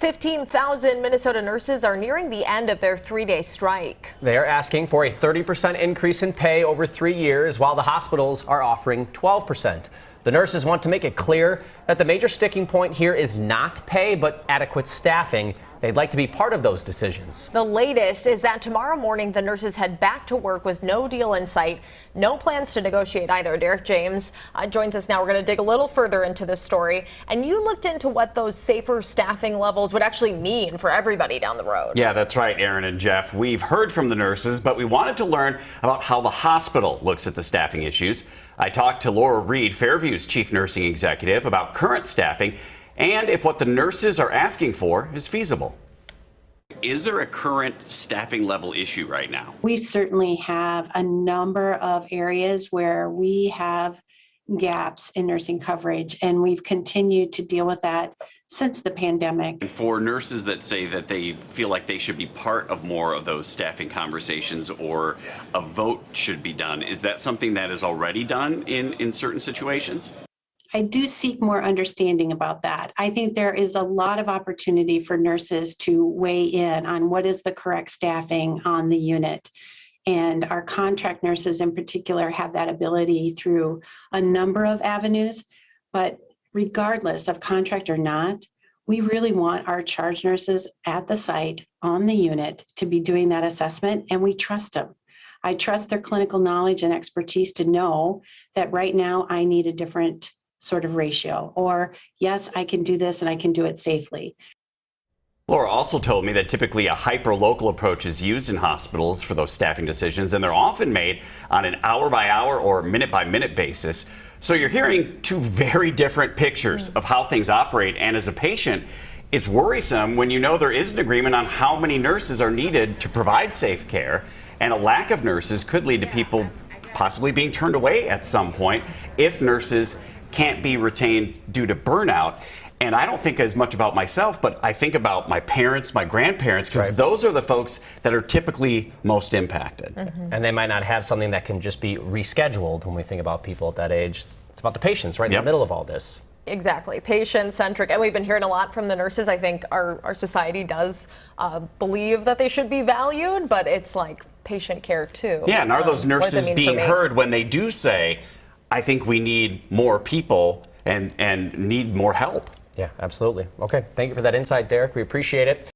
15,000 Minnesota nurses are nearing the end of their three-day strike. They are asking for a 30% increase in pay over 3 years, while the hospitals are offering 12%. The nurses want to make it clear that the major sticking point here is not pay, but adequate staffing. They'd like to be part of those decisions. The latest is that tomorrow morning the nurses head back to work with no deal in sight. No plans to negotiate either. Derek James joins us now. We're going to dig a little further into this story. And you looked into what those safer staffing levels would actually mean for everybody down the road. Yeah, that's right, Aaron and Jeff. We've heard from the nurses, but we wanted to learn about how the hospital looks at the staffing issues. I talked to Laura Reed, Fairview's chief nursing executive, about current staffing and if what the nurses are asking for is feasible. Is there a current staffing level issue right now? We certainly have a number of areas where we have gaps in nursing coverage, and we've continued to deal with that since the pandemic. And for nurses that say that they feel like they should be part of more of those staffing conversations or a vote should be done, is that something that is already done in certain situations? I do seek more understanding about that. I think there is a lot of opportunity for nurses to weigh in on what is the correct staffing on the unit. And our contract nurses in particular have that ability through a number of avenues. But regardless of contract or not, we really want our charge nurses at the site on the unit to be doing that assessment, and we trust them. I trust their clinical knowledge and expertise to know that right now I need a different sort of ratio, or yes, I can do this and I can do it safely. Laura also told me that typically a hyper-local approach is used in hospitals for those staffing decisions, and they're often made on an hour-by-hour or minute-by-minute basis. So you're hearing two very different pictures of how things operate, and as a patient, it's worrisome when you know there is an agreement on how many nurses are needed to provide safe care, and a lack of nurses could lead to people possibly being turned away at some point if nurses can't be retained due to burnout. And I don't think as much about myself, but I think about my parents, my grandparents, because those are the folks that are typically most impacted. And they might not have something that can just be rescheduled when we think about people at that age. It's about the patients right in the middle of all this. Exactly, patient-centric, and we've been hearing a lot from the nurses. I think our society does believe that they should be valued, but it's like patient care too. Yeah, and are those nurses being heard when they do say, I think we need more people and need more help? Yeah, absolutely. Okay, thank you for that insight, Derek. We appreciate it.